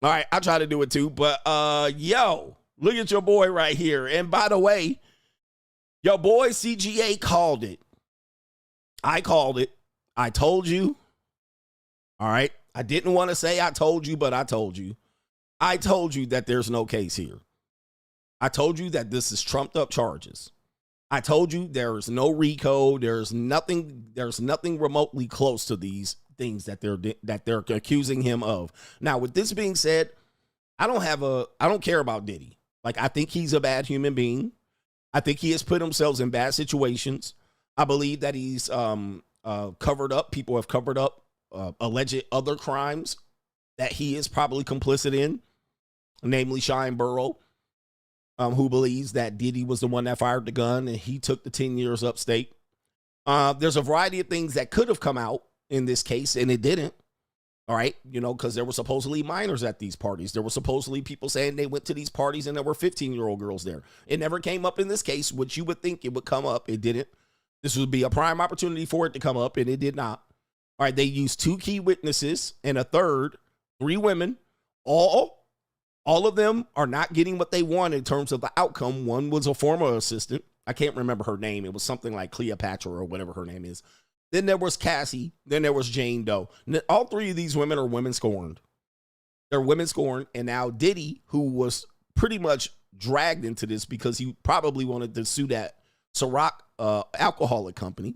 All right, I try to do it too, but yo, look at your boy right here. And by the way, your boy CGA called it. I called it. I told you. All right. I didn't want to say I told you, but I told you. I told you that there's no case here. I told you that this is trumped up charges. I told you there's no RICO. There's nothing remotely close to these things that they're accusing him of. Now, with this being said, I don't care about Diddy. Like, I think he's a bad human being. I think he has put himself in bad situations. I believe that he's covered up. People have covered up alleged other crimes that he is probably complicit in, namely Shine Burrow, who believes that Diddy was the one that fired the gun and he took the 10 years upstate. There's a variety of things that could have come out in this case, and it didn't. All right, you know, because there were supposedly minors at these parties. There were supposedly people saying they went to these parties and there were 15-year-old girls there. It never came up in this case, which you would think it would come up. It didn't. This would be a prime opportunity for it to come up, and it did not. All right, they used 2 key witnesses and a third, 3 women. All of them are not getting what they want in terms of the outcome. One was a former assistant. I can't remember her name. It was something like Cleopatra or whatever her name is. Then there was Cassie. Then there was Jane Doe. All 3 of these women are women scorned. They're women scorned. And now Diddy, who was pretty much dragged into this because he probably wanted to sue that Ciroc alcoholic company.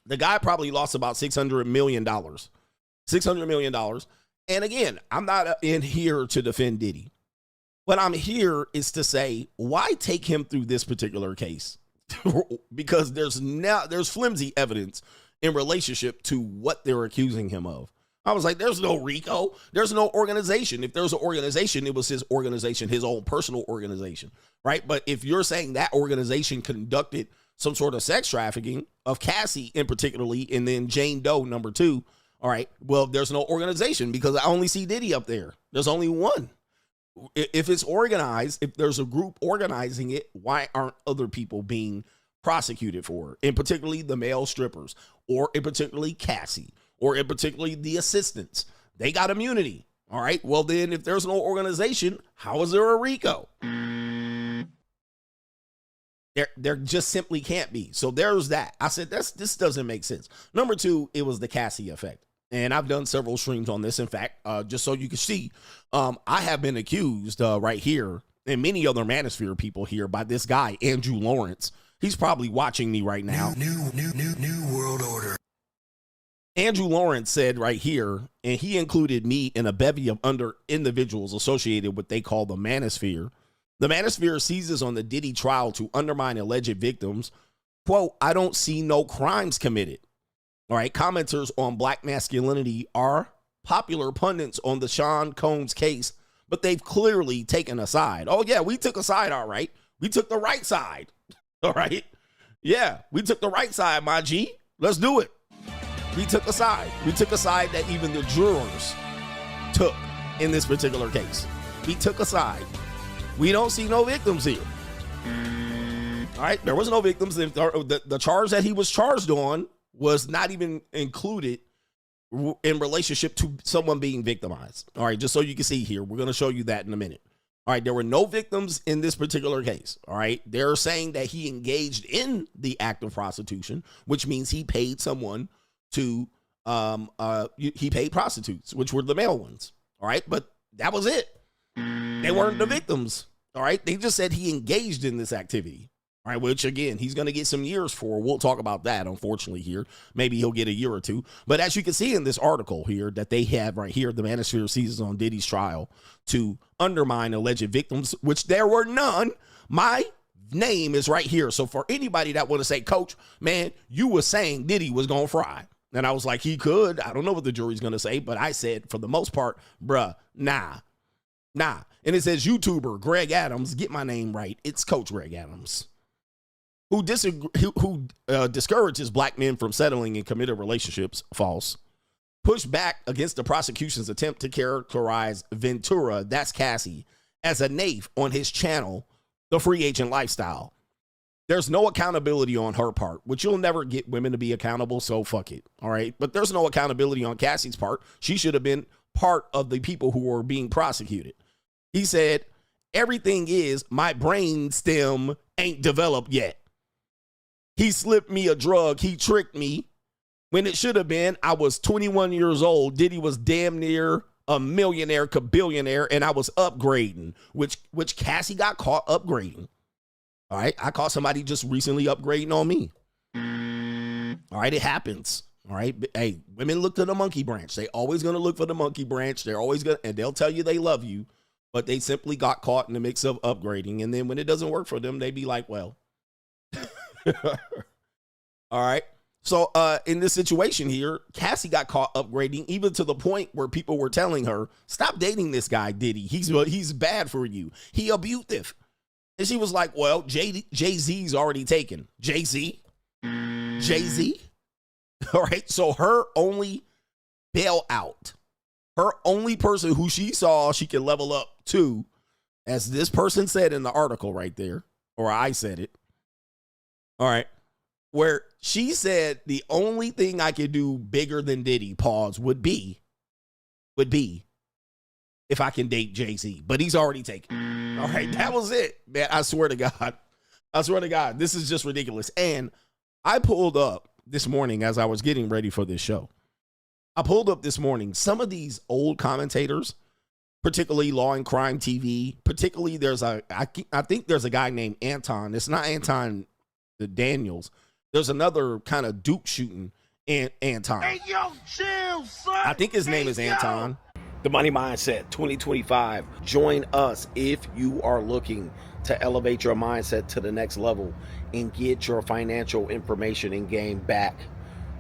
The guy probably lost about $600 million. $600 million. And again, I'm not in here to defend Diddy. What I'm here is to say, why take him through this particular case? Because there's flimsy evidence in relationship to what they're accusing him of. I was like, there's no RICO. There's no organization. If there's an organization, it was his organization, his own personal organization, right? But if you're saying that organization conducted some sort of sex trafficking of Cassie in particularly, and then Jane Doe, number 2, all right, well, there's no organization because I only see Diddy up there. There's only one. If it's organized, if there's a group organizing it, why aren't other people being prosecuted for it? And particularly the male strippers, or in particularly Cassie, or in particularly the assistants. They got immunity. All right. Well, then if there's no organization, how is there a RICO? There just simply can't be. So there's that. I said, this doesn't make sense. Number 2, it was the Cassie effect. And I've done several streams on this. In fact, just so you can see, I have been accused right here, and many other Manosphere people here, by this guy, Andrew Lawrence. He's probably watching me right now. New world order. Andrew Lawrence said right here, and he included me in a bevy of individuals associated with what they call the Manosphere. The Manosphere seizes on the Diddy trial to undermine alleged victims. Quote, I don't see no crimes committed. All right, commenters on black masculinity are popular pundits on the Sean Combs case, but they've clearly taken a side. Oh, yeah, we took a side, all right. We took the right side, all right. Yeah, we took the right side, my G. Let's do it. We took a side. We took a side that even the jurors took in this particular case. We took a side. We don't see no victims here. All right, there was no victims. The charge that he was charged on was not even included in relationship to someone being victimized. All right, just so you can see here, we're going to show you that in a minute. All right, there were no victims in this particular case. All right, they're saying that he engaged in the act of prostitution, which means he paid someone to, he paid prostitutes, which were the male ones. All right, but that was it. They weren't the victims. All right, they just said he engaged in this activity. All right, which again, he's going to get some years for. We'll talk about that, unfortunately, here. Maybe he'll get a year or 2. But as you can see in this article here that they have right here, the Manosphere seizes on Diddy's trial to undermine alleged victims, which there were none. My name is right here. So for anybody that want to say, Coach, man, you were saying Diddy was going to fry. And I was like, he could. I don't know what the jury's going to say. But I said, for the most part, bruh, nah. And it says YouTuber Greg Adams. Get my name right. It's Coach Greg Adams. Who discourages black men from settling in committed relationships, false. Push back against the prosecution's attempt to characterize Ventura, that's Cassie, as a naif on his channel, The Free Agent Lifestyle. There's no accountability on her part, which you'll never get women to be accountable, so fuck it, all right? But there's no accountability on Cassie's part. She should have been part of the people who were being prosecuted. He said, everything is my brain stem ain't developed yet. He slipped me a drug. He tricked me when it should have been I was 21 years old. Diddy was damn near a millionaire, billionaire, and I was upgrading, which Cassie got caught upgrading. All right, I caught somebody just recently upgrading on me. All right, it happens. All right, hey, women look to the monkey branch. They always gonna look for the monkey branch. They're always gonna, and they'll tell you they love you, but they simply got caught in the mix of upgrading. And then when it doesn't work for them, they be like, well, all right. So in this situation here, Cassie got caught upgrading, even to the point where people were telling her, stop dating this guy, Diddy. He's bad for you. He abusive. And she was like, well, Jay-Z's already taken. Jay-Z? Jay-Z? All right. So her only bailout, her only person who she saw she could level up to, as this person said in the article right there, or I said it. All right. Where she said the only thing I could do bigger than Diddy, pause, would be if I can date Jay-Z, but he's already taken. All right, that was it, man. I swear to God, this is just ridiculous. And I pulled up this morning as I was getting ready for this show. I pulled up this morning some of these old commentators, particularly Law and Crime TV. Particularly, I think there's a guy named Anton. It's not Anton Daniels. There's another kind of dupe shooting Anton. Hey, yo, chill, son. I think his name is Anton. The Money Mindset 2025. Join us if you are looking to elevate your mindset to the next level and get your financial information and game back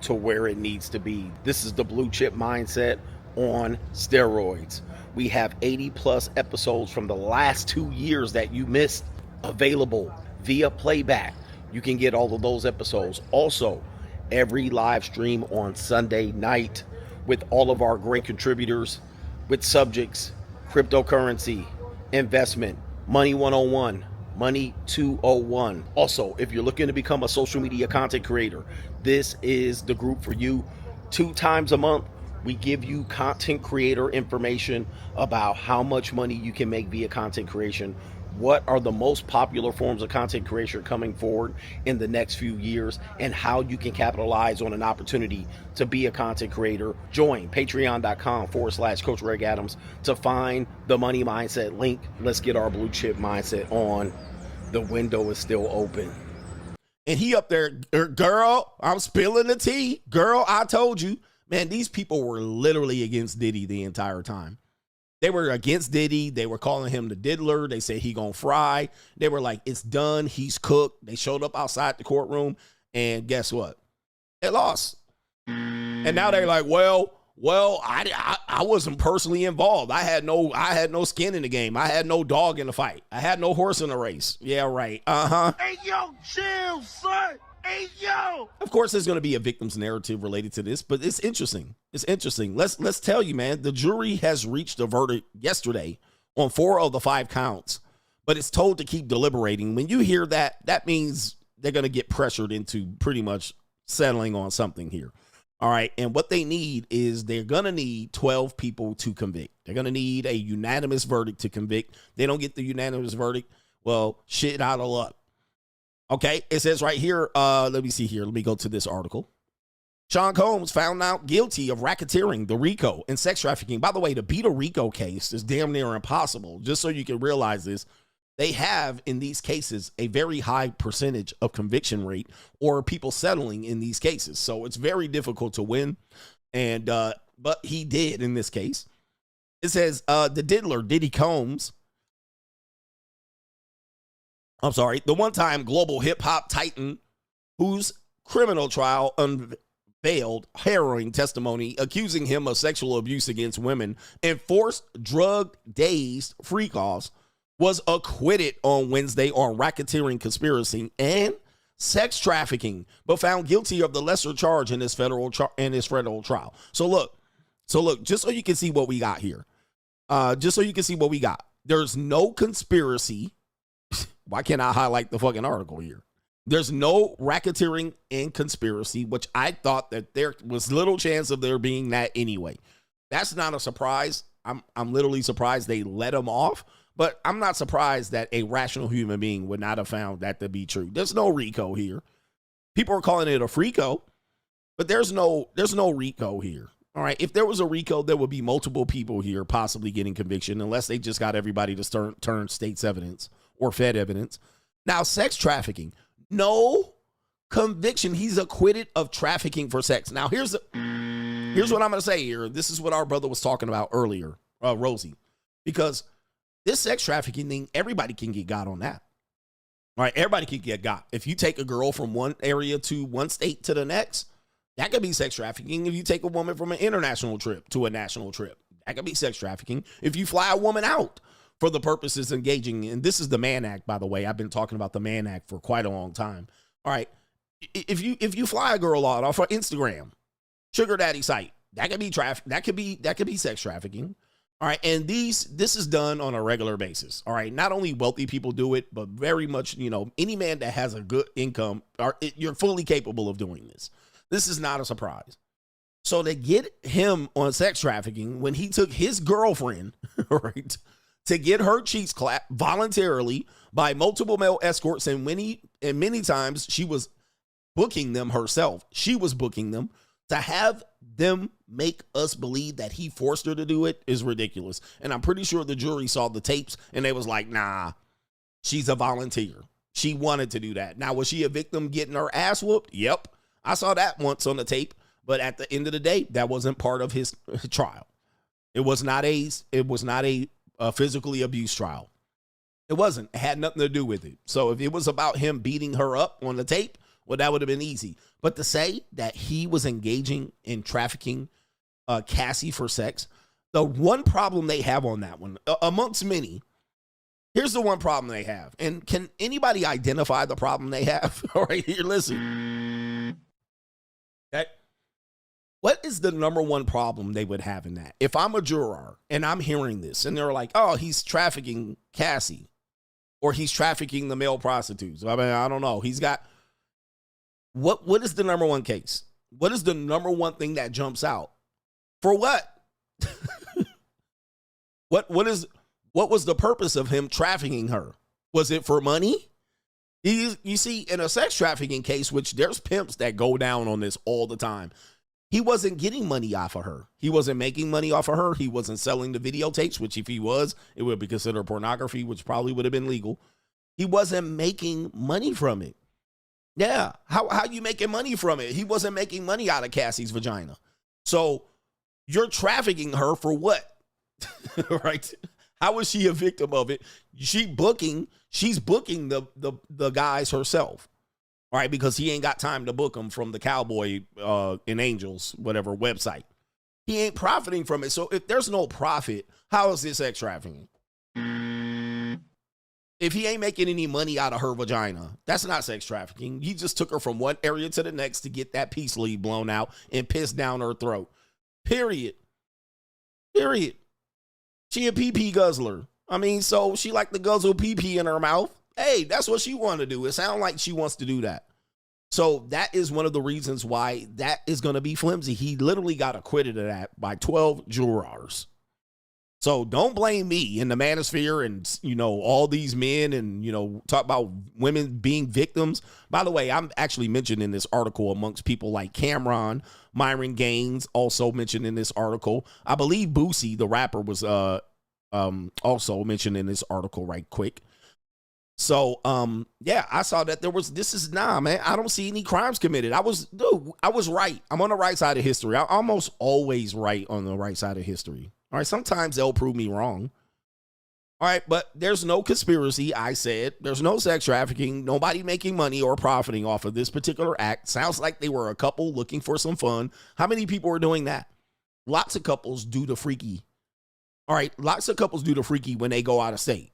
to where it needs to be. This is the Blue Chip Mindset on steroids. We have 80 plus episodes from the last 2 years that you missed available via playback. You can get all of those episodes. Also, every live stream on Sunday night with all of our great contributors with subjects, cryptocurrency, investment, money 101, money 201. Also, if you're looking to become a social media content creator, this is the group for you. 2 times a month, we give you content creator information about how much money you can make via content creation. What are the most popular forms of content creation coming forward in the next few years, and how you can capitalize on an opportunity to be a content creator. Join patreon.com/Coach Greg Adams to find the Money Mindset link. Let's get our Blue Chip Mindset on. The window is still open. And he up there, girl, I'm spilling the tea. Girl, I told you. Man, these people were literally against Diddy the entire time. They were against Diddy. They were calling him the diddler. They said he gonna fry. They were like, it's done. He's cooked. They showed up outside the courtroom, and guess what? They lost. And now they're like, well, I wasn't personally involved. I had no skin in the game. I had no dog in the fight. I had no horse in the race. Yeah, right. Hey, yo, chill, son. Hey, yo. Of course, there's going to be a victim's narrative related to this, but it's interesting. It's interesting. Let's tell you, man, the jury has reached a verdict yesterday on 4 of the 5 counts, but it's told to keep deliberating. When you hear that, that means they're going to get pressured into pretty much settling on something here. All right. And what they need is they're going to need 12 people to convict. They're going to need a unanimous verdict to convict. They don't get the unanimous verdict. Well, shit out of luck. Okay, it says right here, let me see here. Let me go to this article. Sean Combs found out guilty of racketeering, the RICO, and sex trafficking. By the way, to beat a RICO case is damn near impossible. Just so you can realize this, they have in these cases a very high percentage of conviction rate or people settling in these cases. So it's very difficult to win. And but he did in this case. It says the diddler, Diddy Combs. I'm sorry, the one-time global hip-hop titan whose criminal trial unveiled harrowing testimony accusing him of sexual abuse against women and forced drug-dazed freak-offs was acquitted on Wednesday on racketeering, conspiracy, and sex trafficking, but found guilty of the lesser charge in his federal trial. So look, just so you can see what we got here. There's no conspiracy. Why can't I highlight the fucking article here? There's no racketeering and conspiracy, which I thought that there was little chance of there being that anyway. That's not a surprise. I'm literally surprised they let him off, but I'm not surprised that a rational human being would not have found that to be true. There's no RICO here. People are calling it a FRICO, but there's no RICO here. All right. If there was a RICO, there would be multiple people here possibly getting conviction, unless they just got everybody to turn state's evidence or Fed evidence. Now, sex trafficking, no conviction. He's acquitted of trafficking for sex. Now, here's what I'm going to say here. This is what our brother was talking about earlier, Rosie, because this sex trafficking thing, everybody can get got on that. All right, everybody can get got. If you take a girl from one area to one state to the next, that could be sex trafficking. If you take a woman from an international trip to a national trip, that could be sex trafficking. If you fly a woman out for the purposes engaging, and this is the Mann Act, by the way. I've been talking about the Mann Act for quite a long time. All right, if you fly a girl out off of Instagram, sugar daddy site, that could be that could be sex trafficking. All right, and this is done on a regular basis. All right, not only wealthy people do it, but very much, any man that has a good income, you're fully capable of doing this. This is not a surprise. So to get him on sex trafficking when he took his girlfriend, right, to get her cheeks clapped voluntarily by multiple male escorts, and many times she was booking them herself. She was booking them. To have them make us believe that he forced her to do it is ridiculous. And I'm pretty sure the jury saw the tapes and they was like, nah, she's a volunteer. She wanted to do that. Now, was she a victim getting her ass whooped? Yep. I saw that once on the tape. But at the end of the day, that wasn't part of his trial. It was not a physically abused trial. It wasn't. It had nothing to do with it. So if it was about him beating her up on the tape, well, that would have been easy. But to say that he was engaging in trafficking Cassie for sex, the one problem they have on that one, amongst many, here's the one problem they have. And can anybody identify the problem they have? All right, here, listen. Okay. What is the number one problem they would have in that? If I'm a juror and I'm hearing this and they're like, oh, he's trafficking Cassie or he's trafficking the male prostitutes. I mean, I don't know. He's got... What is the number one case? What is the number one thing that jumps out? For what? What was the purpose of him trafficking her? Was it for money? You see, in a sex trafficking case, which there's pimps that go down on this all the time, he wasn't getting money off of her. He wasn't making money off of her. He wasn't selling the videotapes, which if he was, it would be considered pornography, which probably would have been legal. He wasn't making money from it. Yeah, how you making money from it? He wasn't making money out of Cassie's vagina. So you're trafficking her for what? Right? How is she a victim of it? She's booking the guys herself. All right, because he ain't got time to book them from the Cowboy and Angels, whatever website. He ain't profiting from it. So if there's no profit, how is this sex trafficking? If he ain't making any money out of her vagina, that's not sex trafficking. He just took her from one area to the next to get that peace leave blown out and pissed down her throat. Period. She a pee-pee guzzler. I mean, so she like to guzzle pee-pee in her mouth. Hey, that's what she want to do. It sounds like she wants to do that. So that is one of the reasons why that is going to be flimsy. He literally got acquitted of that by 12 jurors. So don't blame me in the Manosphere and, all these men and, talk about women being victims. By the way, I'm actually mentioned in this article amongst people like Cameron, Myron Gaines, also mentioned in this article. I believe Boosie, the rapper, was also mentioned in this article right quick. So, yeah, I saw that man, I don't see any crimes committed. I was right. I'm on the right side of history. I'm almost always right on the right side of history. All right, sometimes they'll prove me wrong. All right, but there's no conspiracy, I said. There's no sex trafficking, nobody making money or profiting off of this particular act. Sounds like they were a couple looking for some fun. How many people are doing that? Lots of couples do the freaky. All right, lots of couples do the freaky when they go out of state.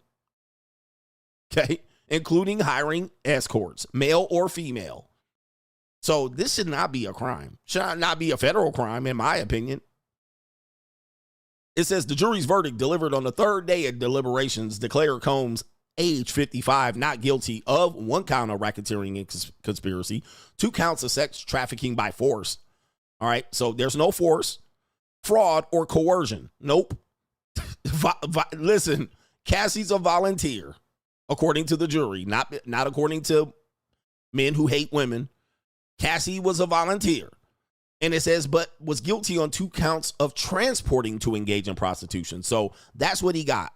Okay, including hiring escorts, male or female. So this should not be a crime. Should not be a federal crime, in my opinion. It says the jury's verdict delivered on the third day of deliberations declared Combs, age 55, not guilty of 1 count of racketeering and conspiracy, 2 counts of sex trafficking by force. All right, so there's no force. fraud, or coercion. Nope. Listen, Cassie's a volunteer, according to the jury, not according to men who hate women. Cassie was a volunteer. And it says, but was guilty on 2 counts of transporting to engage in prostitution. So that's what he got.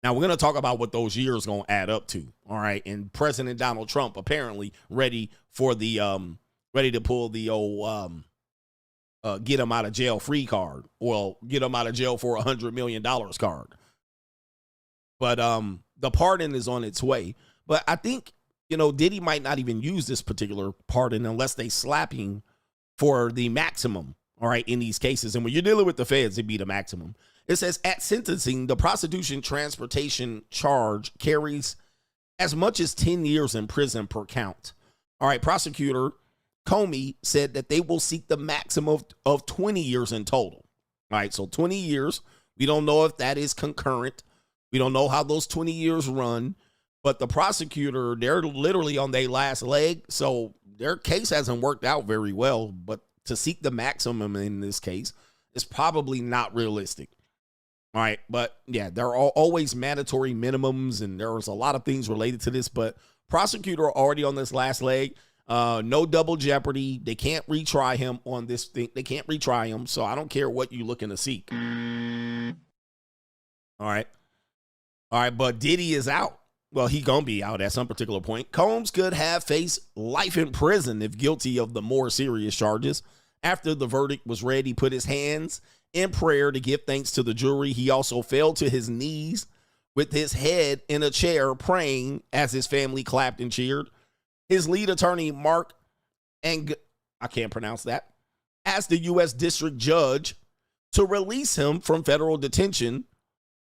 Now, we're going to talk about what those years going to add up to. All right. And President Donald Trump apparently ready for the, ready to pull the old, get him out of jail free card. Well, get him out of jail for $100 million card. But the pardon is on its way. But I think, Diddy might not even use this particular pardon unless they slap him for the maximum, all right, in these cases. And when you're dealing with the feds, it'd be the maximum. It says, at sentencing, the prostitution transportation charge carries as much as 10 years in prison per count. All right, prosecutor Comey said that they will seek the maximum of 20 years in total. All right, so 20 years. We don't know if that is concurrent. We don't know how those 20 years run. But the prosecutor, they're literally on their last leg. So their case hasn't worked out very well. But to seek the maximum in this case is probably not realistic. All right. But yeah, there are always mandatory minimums. And there's a lot of things related to this. But prosecutor already on this last leg. No double jeopardy. They can't retry him on this thing. They can't retry him. So I don't care what you're looking to seek. All right. All right. But Diddy is out. Well, he gonna be out at some particular point. Combs could have faced life in prison if guilty of the more serious charges. After the verdict was read, he put his hands in prayer to give thanks to the jury. He also fell to his knees with his head in a chair praying as his family clapped and cheered. His lead attorney, Mark I can't pronounce that, asked the U.S. district judge to release him from federal detention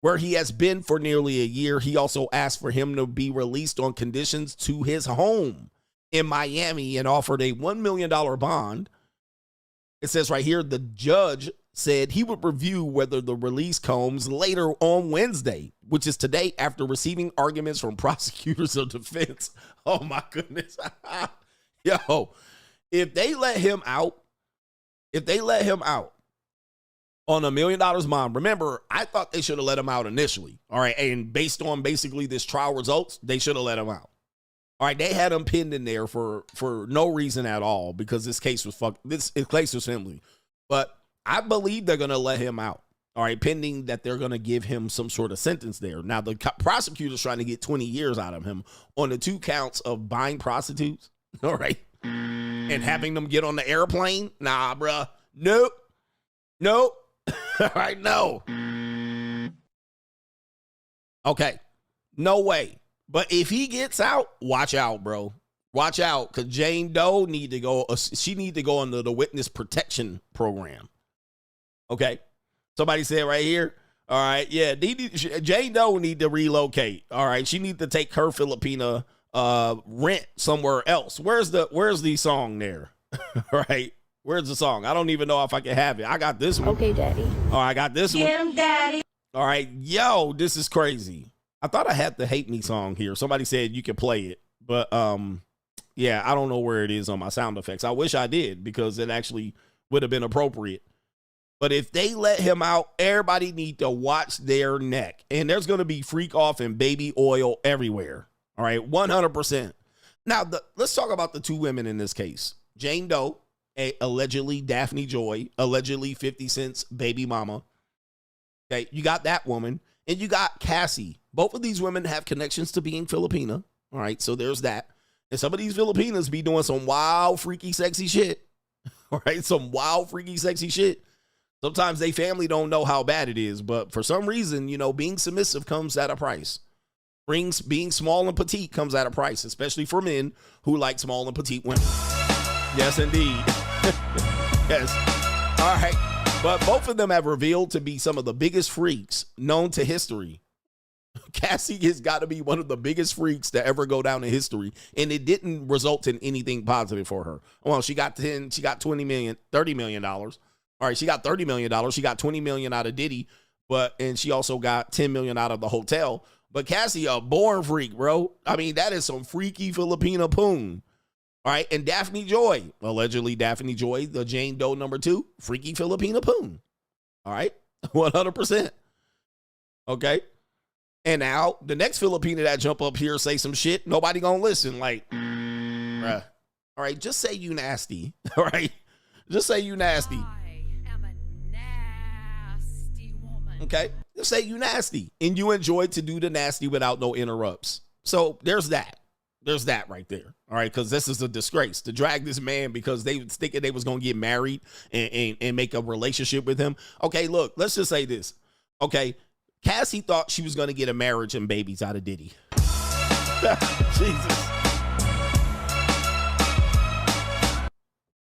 where he has been for nearly a year. He also asked for him to be released on conditions to his home in Miami and offered a $1 million bond. It says right here, the judge said he would review whether the release comes later on Wednesday, which is today, after receiving arguments from prosecutors of defense. Oh my goodness. Yo, if they let him out on $1 million bond. Remember, I thought they should have let him out initially. All right. And based on basically this trial results, they should have let him out. All right. They had him pinned in there for no reason at all because this case was this case was simply. But I believe they're going to let him out. All right. Pending that they're going to give him some sort of sentence there. Now, the prosecutor's trying to get 20 years out of him on the 2 counts of buying prostitutes. All right. And having them get on the airplane. Nah, bruh. Nope. All right, no. Okay, no way. But if he gets out, watch out, bro. Watch out, because Jane Doe need to go. She need to go under the witness protection program. Okay, somebody said right here. All right, yeah, Jane Doe need to relocate. All right, she need to take her Filipina rent somewhere else. Where's the song there? All right. Where's the song? I don't even know if I can have it. I got this one. Okay, daddy. Oh, I got this one. Get him, daddy. All right. Yo, this is crazy. I thought I had the Hate Me song here. Somebody said you could play it. But, yeah, I don't know where it is on my sound effects. I wish I did because it actually would have been appropriate. But if they let him out, everybody need to watch their neck. And there's going to be freak off and baby oil everywhere. All right. 100%. Now, let's talk about the 2 women in this case. Jane Doe. Allegedly Daphne Joy, allegedly 50 Cent's baby mama. Okay, you got that woman, and you got Cassie. Both of these women have connections to being Filipina. All right, so there's that. And some of these Filipinas be doing some wild, freaky, sexy shit. All right, some wild, freaky, sexy shit. Sometimes they family don't know how bad it is, but for some reason, being submissive comes at a price. Being small and petite comes at a price, especially for men who like small and petite women. Yes, indeed. Yes. All right. But both of them have revealed to be some of the biggest freaks known to history. Cassie has got to be one of the biggest freaks to ever go down in history. And it didn't result in anything positive for her. Well, she got $30 million. All right. She got $30 million. She got $20 million out of Diddy, and she also got $10 million out of the hotel. But Cassie, a born freak, bro. I mean, that is some freaky Filipina poon. All right, and Daphne Joy, allegedly Daphne Joy, the Jane Doe number 2, freaky Filipina poon. All right. 100%. Okay. And now the next Filipino that jump up here say some shit, nobody gonna listen. Like, bruh. All right, just say you nasty. All right. Just say you nasty. I am a nasty woman. Okay. Just say you nasty. And you enjoy to do the nasty without no interrupts. So there's that. There's that right there. All right. Because this is a disgrace to drag this man because they was thinking they was going to get married and make a relationship with him. Okay. Look, let's just say this. Okay. Cassie thought she was going to get a marriage and babies out of Diddy. Jesus.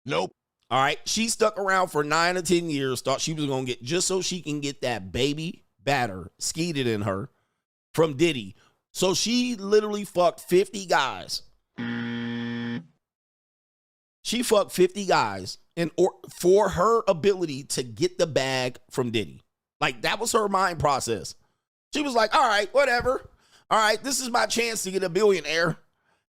Nope. All right. She stuck around for 9 or 10 years, thought she was going to get just so she can get that baby batter skeeted in her from Diddy. So she literally fucked 50 guys. She fucked 50 guys for her ability to get the bag from Diddy. Like, that was her mind process. She was like, all right, whatever. All right, this is my chance to get a billionaire.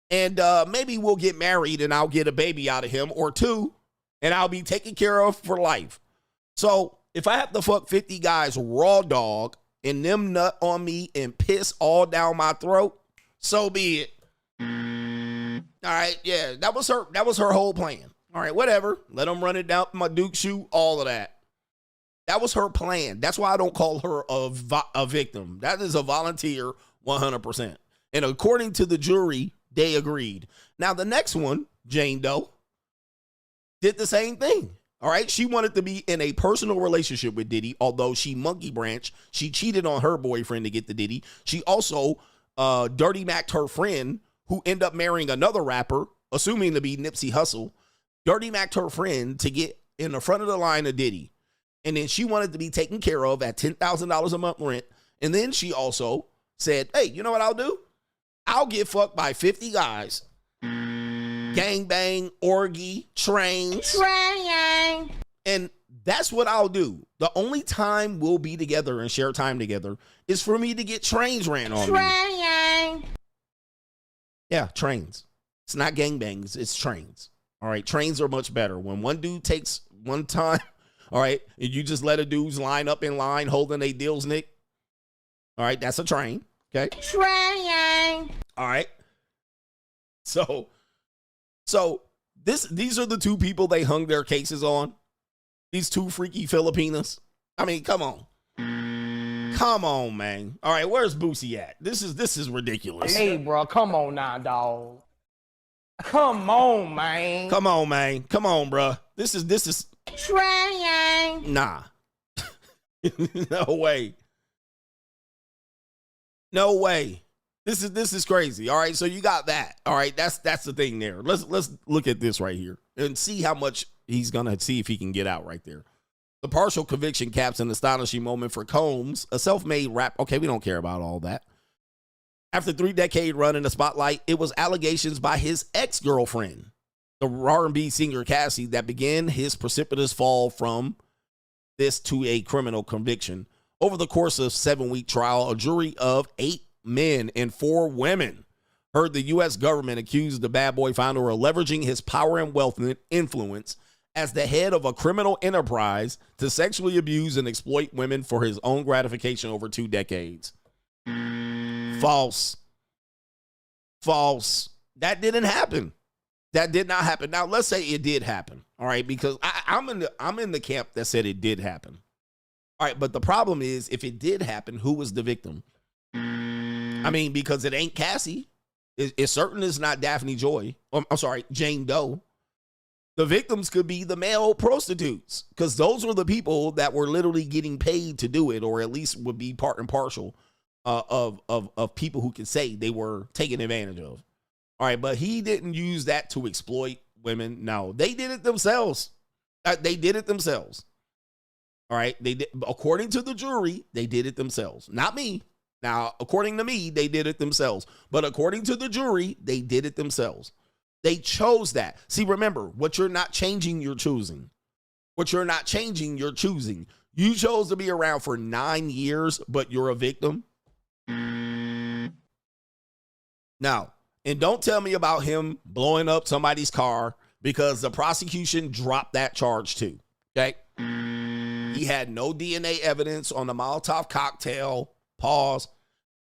And maybe we'll get married and I'll get a baby out of him or two. And I'll be taken care of for life. So if I have to fuck 50 guys raw dog and them nut on me and piss all down my throat, so be it. All right, yeah, that was her whole plan. All right, whatever. Let them run it down my Duke shoe, all of that. That was her plan. That's why I don't call her a victim. That is a volunteer 100%. And according to the jury, they agreed. Now, the next one, Jane Doe, did the same thing. All right. She wanted to be in a personal relationship with Diddy, although she monkey branched. She cheated on her boyfriend to get the Diddy. She also dirty Mac'd her friend, who ended up marrying another rapper, assuming to be Nipsey Hussle. Dirty Mac'd her friend to get in the front of the line of Diddy. And then she wanted to be taken care of at $10,000 a month rent. And then she also said, hey, you know what I'll do? I'll get fucked by 50 guys. Gangbang, orgy, trains. And that's what I'll do. The only time we'll be together and share time together is for me to get trains ran on me. Yeah, trains. It's not gangbangs, it's trains. All right, trains are much better. When one dude takes one time, all right, and you just let a dudes line up in line holding a deals nick. All right, that's a train. Okay. Train. All right. So these are the two people they hung their cases on. These two freaky Filipinas. I mean, come on. Come on, man. All right, where's Boosie at? This is ridiculous. Hey, bro, come on now, dog. Come on, man. Come on, man. Come on, bro. This is trying. Nah. No way. No way. This is crazy. All right, so you got that. All right, that's the thing there. Let's look at this right here and see how much he's gonna see if he can get out right there. The partial conviction caps an astonishing moment for Combs, a self-made rap. Okay, we don't care about all that. After 3-decade run in the spotlight, it was allegations by his ex-girlfriend, the R&B singer Cassie, that began his precipitous fall from this to a criminal conviction. Over the course of 7-week trial, a jury of 8 men and 4 women heard the U.S. government accuse the bad boy founder of leveraging his power and wealth and influence as the head of a criminal enterprise to sexually abuse and exploit women for his own gratification over 2 decades. False. False. That didn't happen. That did not happen. Now, let's say it did happen. All right, because I'm in the camp that said it did happen. All right, but the problem is, if it did happen, who was the victim? I mean, because it ain't Cassie. It certainly is not Daphne Joy. I'm sorry, Jane Doe. The victims could be the male prostitutes, because those were the people that were literally getting paid to do it, or at least would be part and parcel of people who could say they were taken advantage of. All right, but he didn't use that to exploit women. No, they did it themselves. They did it themselves. All right, they did, according to the jury, they did it themselves. Not me. Now, according to me, they did it themselves. But according to the jury, they did it themselves. They chose that. See, remember, what you're not changing, you're choosing. What you're not changing, you're choosing. You chose to be around for 9 years, but you're a victim. Now, and don't tell me about him blowing up somebody's car, because the prosecution dropped that charge too. Okay? He had no DNA evidence on the Molotov cocktail. Pause.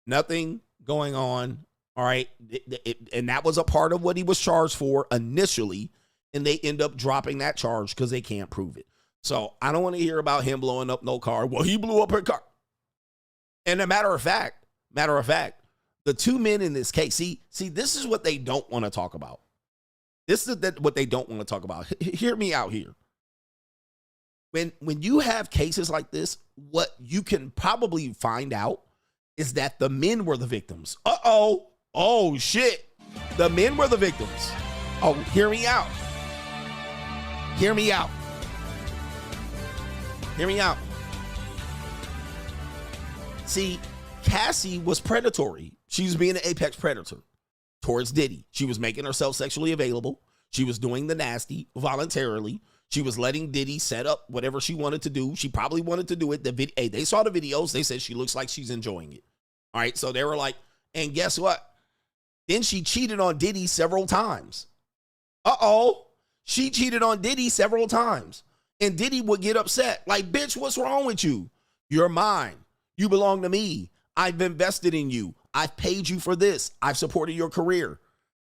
Nothing going on. All right. And that was a part of what he was charged for initially. And they end up dropping that charge because they can't prove it. So I don't want to hear about him blowing up no car. Well, he blew up her car. And a matter of fact, the two men in this case, see, this is what they don't want to talk about. This is what they don't want to talk about. Hear me out here. When you have cases like this, what you can probably find out is that the men were the victims. Uh-oh. Oh, shit. The men were the victims. Oh, hear me out. Hear me out. Hear me out. See, Cassie was predatory. She was being an apex predator towards Diddy. She was making herself sexually available. She was doing the nasty voluntarily. She was letting Diddy set up whatever she wanted to do. She probably wanted to do it. Hey, they saw the videos. They said she looks like she's enjoying it. All right, so they were like, and guess what? Then she cheated on Diddy several times. Uh-oh. She cheated on Diddy several times. And Diddy would get upset. Like, bitch, what's wrong with you? You're mine. You belong to me. I've invested in you. I've paid you for this. I've supported your career.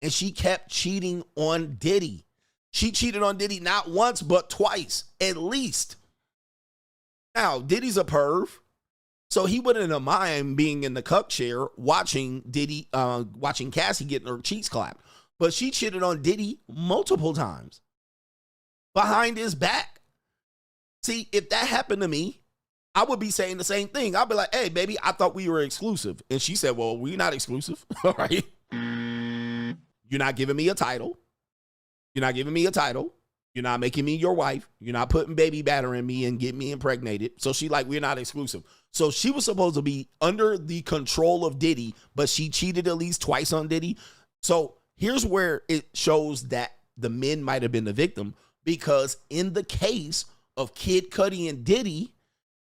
And she kept cheating on Diddy. She cheated on Diddy not once, but twice, at least. Now, Diddy's a perv. So he wouldn't have mind being in the cuck chair watching Diddy, watching Cassie getting her cheeks clapped. But she cheated on Diddy multiple times behind his back. See, if that happened to me, I would be saying the same thing. I'd be like, hey, baby, I thought we were exclusive. And she said, well, we're not exclusive. All right. You're not giving me a title. You're not giving me a title. You're not making me your wife. You're not putting baby batter in me and getting me impregnated. So she like, we're not exclusive. So she was supposed to be under the control of Diddy, but she cheated at least twice on Diddy. So here's where it shows that the men might have been the victim, because in the case of Kid Cudi and Diddy,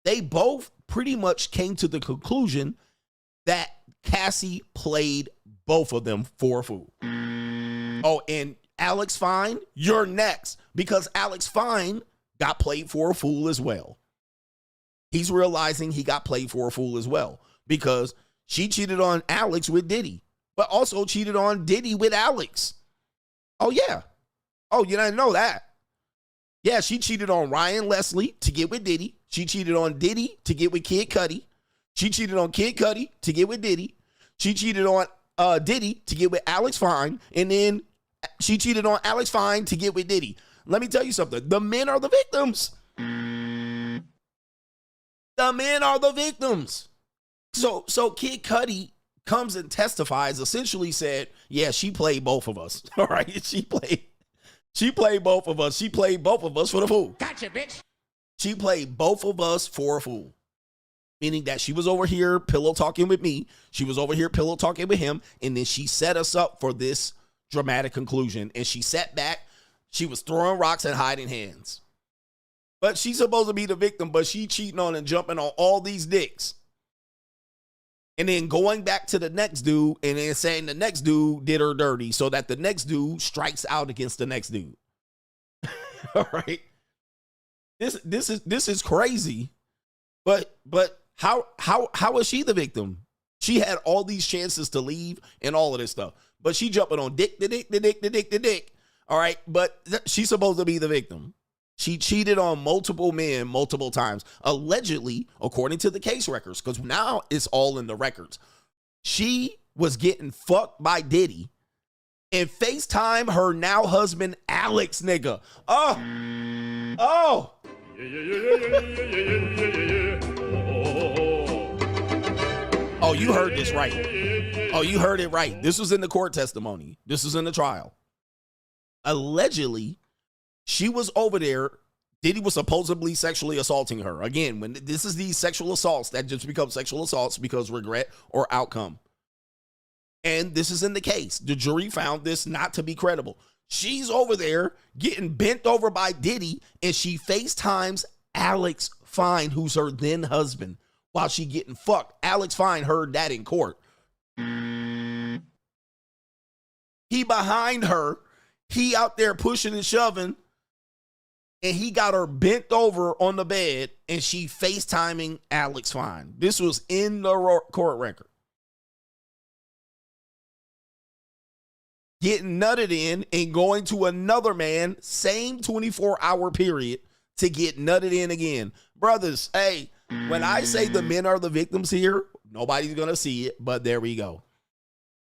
they both pretty much came to the conclusion that Cassie played both of them for a fool. Oh, and Alex Fine, you're next, because Alex Fine got played for a fool as well. He's realizing he got played for a fool as well, because she cheated on Alex with Diddy, but also cheated on Diddy with Alex. Oh, yeah. Oh, you didn't know that. Yeah, she cheated on Ryan Leslie to get with Diddy. She cheated on Diddy to get with Kid Cudi. She cheated on Kid Cudi to get with Diddy. She cheated on Diddy to get with Alex Fine. And then she cheated on Alex Fine to get with Diddy. Let me tell you something. The men are the victims. The men are the victims. So Kid Cudi comes and testifies, essentially said, yeah, she played both of us. All right, she played both of us. She played both of us for the fool. Gotcha, bitch. She played both of us for a fool. Meaning that she was over here pillow talking with me. She was over here pillow talking with him. And then she set us up for this dramatic conclusion. And she sat back. She was throwing rocks and hiding hands. But she's supposed to be the victim, but she cheating on and jumping on all these dicks. And then going back to the next dude and then saying the next dude did her dirty so that the next dude strikes out against the next dude. All right. This is crazy. But how is she the victim? She had all these chances to leave and all of this stuff. But she jumping on dick. All right. But she's supposed to be the victim. She cheated on multiple men multiple times, allegedly, according to the case records, because now it's all in the records. She was getting fucked by Diddy and FaceTime her now husband, Alex, nigga. Oh. Oh, you heard this right. Oh, you heard it right. This was in the court testimony. This was in the trial. Allegedly, she was over there. Diddy was supposedly sexually assaulting her. Again, when this is these sexual assaults that just become sexual assaults because regret or outcome. And this is in the case. The jury found this not to be credible. She's over there getting bent over by Diddy, and she FaceTimes Alex Fine, who's her then husband, while she getting fucked. Alex Fine heard that in court. He behind her. He out there pushing and shoving. and he got her bent over on the bed, and she FaceTiming Alex Fine. This was in the court record. Getting nutted in and going to another man, same 24-hour period, to get nutted in again. Brothers, hey, when I say the men are the victims here, nobody's going to see it, but there we go.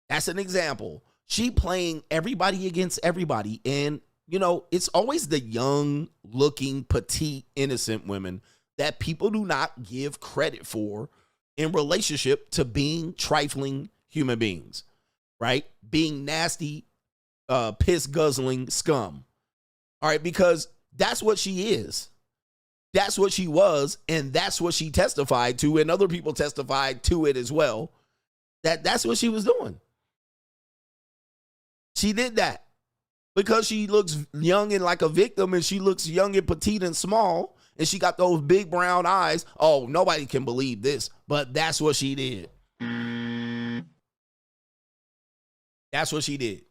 That's an example. She playing everybody against everybody, and you know, it's always the young looking, petite, innocent women that people do not give credit for in relationship to being trifling human beings, right? Being nasty, piss guzzling scum. All right, because that's what she is. That's what she was, and that's what she testified to, and other people testified to it as well. That's what she was doing. She did that because she looks young and like a victim, and she looks young and petite and small, and she got those big brown eyes. Oh, nobody can believe this, but that's what she did. That's what she did.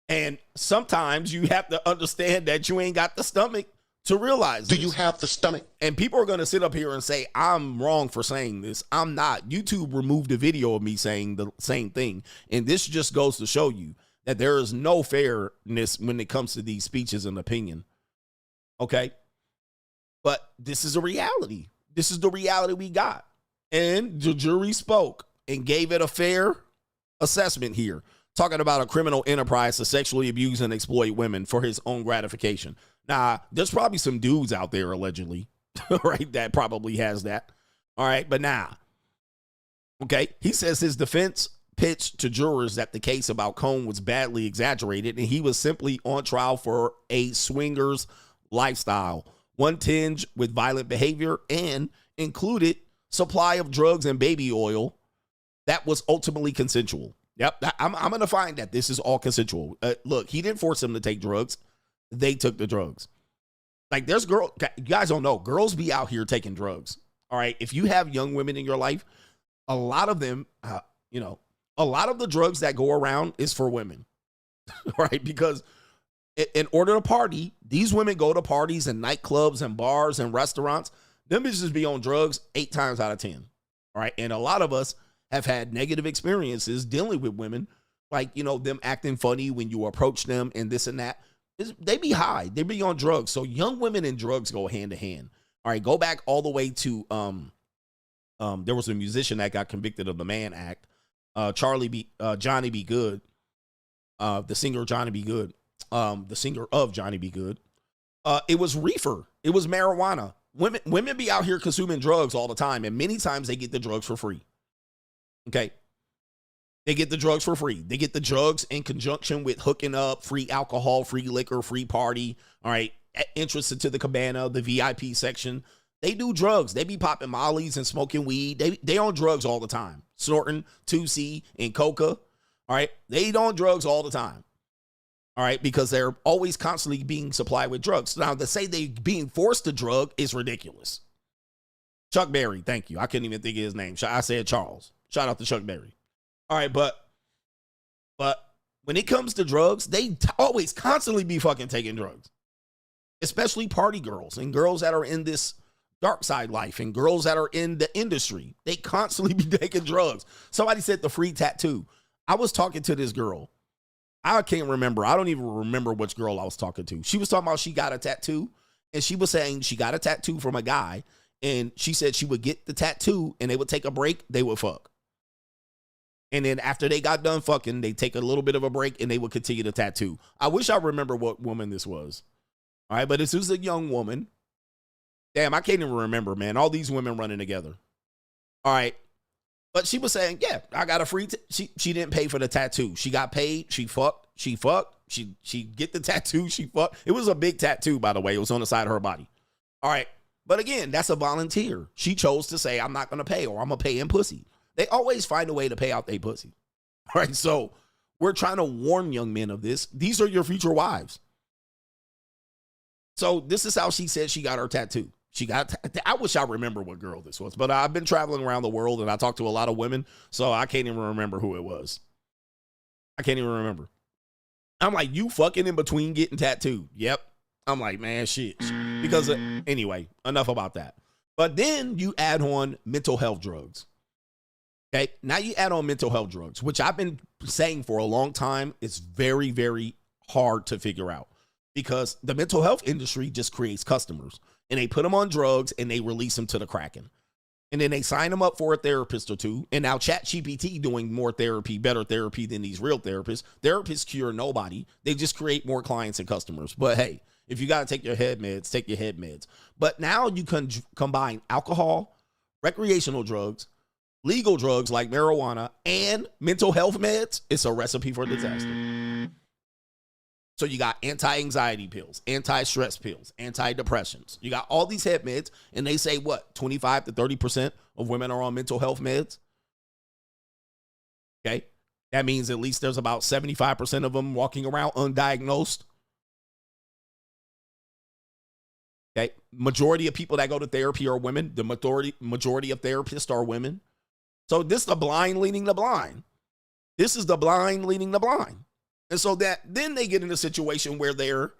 And sometimes you have to understand that you ain't got the stomach to realize this. Do you have the stomach? And people are going to sit up here and say, I'm wrong for saying this. I'm not. YouTube removed a video of me saying the same thing. And this just goes to show you that there is no fairness when it comes to these speeches and opinion. Okay? But this is a reality. This is the reality we got. And the jury spoke and gave it a fair assessment here, talking about a criminal enterprise to sexually abuse and exploit women for his own gratification. Now, there's probably some dudes out there, allegedly, right, that probably has that. All right, but now, okay, he says his defense pitched to jurors that the case about Cohn was badly exaggerated and he was simply on trial for a swingers lifestyle, one tinge with violent behavior, and included supply of drugs and baby oil that was ultimately consensual. Yep, I'm going to find that this is all consensual. Look, he didn't force them to take drugs. They took the drugs. Like, there's girls, you guys don't know, girls be out here taking drugs. All right, if you have young women in your life, a lot of them, a lot of the drugs that go around is for women, right? Because in order to party, these women go to parties and nightclubs and bars and restaurants. Them bitches be on drugs 8 times out of 10, all right? And a lot of us have had negative experiences dealing with women, like, you know, them acting funny when you approach them and this and that. They be high. They be on drugs. So young women and drugs go hand to hand. All right, go back all the way to, there was a musician that got convicted of the Mann Act. Johnny B. Good, the singer Johnny B. Good, the singer of Johnny B. Good. It was reefer. It was marijuana. Women be out here consuming drugs all the time, and many times they get the drugs for free. Okay. They get the drugs for free. They get the drugs in conjunction with hooking up, free alcohol, free liquor, free party. All right. Entrance into the cabana, the VIP section. They do drugs. They be popping mollies and smoking weed. They on drugs all the time. Snorting 2C and coca. All right. They on drugs all the time. All right. Because they're always constantly being supplied with drugs. Now, to say they being forced to drug is ridiculous. Chuck Berry. Thank you. I couldn't even think of his name. I said Charles. Shout out to Chuck Berry. All right, but when it comes to drugs, they always constantly be fucking taking drugs, especially party girls and girls that are in this dark side life and girls that are in the industry. They constantly be taking drugs. Somebody said the free tattoo. I was talking to this girl. I can't remember. I don't even remember which girl I was talking to. She was talking about she got a tattoo, and she was saying she got a tattoo from a guy, and she said she would get the tattoo and they would take a break. They would fuck. And then after they got done fucking, they take a little bit of a break and they would continue to tattoo. I wish I remember what woman this was. All right, but this was a young woman. Damn, I can't even remember, man. All these women running together. All right. But she was saying, yeah, I got a free, she didn't pay for the tattoo. She got paid. She fucked. She get the tattoo. She fucked. It was a big tattoo, by the way. It was on the side of her body. All right. But again, that's a volunteer. She chose to say, I'm not going to pay, or I'm going to pay in pussy. They always find a way to pay out their pussy. All right, so we're trying to warn young men of this. These are your future wives. So this is how she said she got her tattoo. I wish I remember what girl this was, but I've been traveling around the world and I talked to a lot of women, so I can't even remember who it was. I can't even remember. I'm like, you fucking in between getting tattooed. Yep. I'm like, man, shit. Because anyway, enough about that. But then you add on mental health drugs. Okay, now you add on mental health drugs, which I've been saying for a long time. It's very, very hard to figure out because the mental health industry just creates customers and they put them on drugs and they release them to the Kraken. And then they sign them up for a therapist or two. And now ChatGPT doing more therapy, better therapy than these real therapists. Therapists cure nobody. They just create more clients and customers. But hey, if you got to take your head meds, take your head meds. But now you can combine alcohol, recreational drugs, legal drugs like marijuana, and mental health meds. It's a recipe for disaster. So you got anti-anxiety pills, anti-stress pills, antidepressants. You got all these head meds, and they say what, 25 to 30% of women are on mental health meds? Okay. That means at least there's about 75% of them walking around undiagnosed. Okay. Majority of people that go to therapy are women. The majority of therapists are women. So this is the blind leading the blind. This is the blind leading the blind. And so that then they get in a situation where they're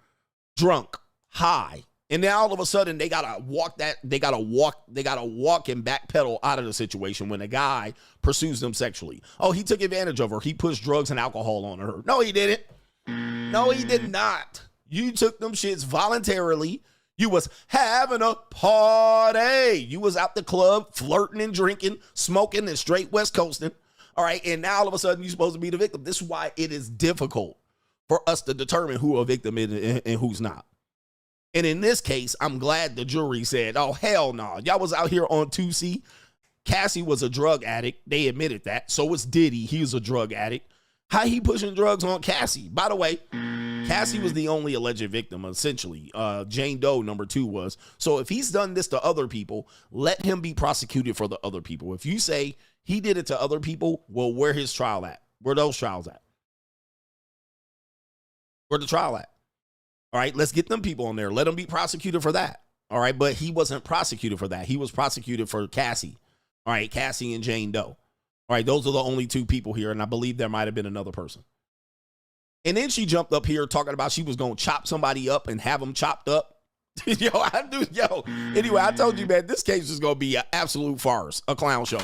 drunk, high, and then all of a sudden they gotta walk and backpedal out of the situation when a guy pursues them sexually. Oh, he took advantage of her. He pushed drugs and alcohol on her. No, he didn't. No, he did not. You took them shits voluntarily. You was having a party. You was out the club flirting and drinking, smoking and straight West Coasting. All right, and now all of a sudden you're supposed to be the victim. This is why it is difficult for us to determine who a victim is and who's not. And in this case, I'm glad the jury said, oh, hell no. Y'all was out here on 2C. Cassie was a drug addict. They admitted that. So was Diddy. He was a drug addict. How he pushing drugs on Cassie? By the way, Cassie was the only alleged victim, essentially. Jane Doe, number 2, was. So if he's done this to other people, let him be prosecuted for the other people. If you say he did it to other people, well, where his trial at? Where those trials at? Where the trial at? All right, let's get them people on there. Let them be prosecuted for that. All right, but he wasn't prosecuted for that. He was prosecuted for Cassie. All right, Cassie and Jane Doe. All right, those are the only 2 people here, and I believe there might have been another person. And then she jumped up here talking about she was going to chop somebody up and have them chopped up. Anyway, I told you, man, this case is going to be an absolute farce, a clown show.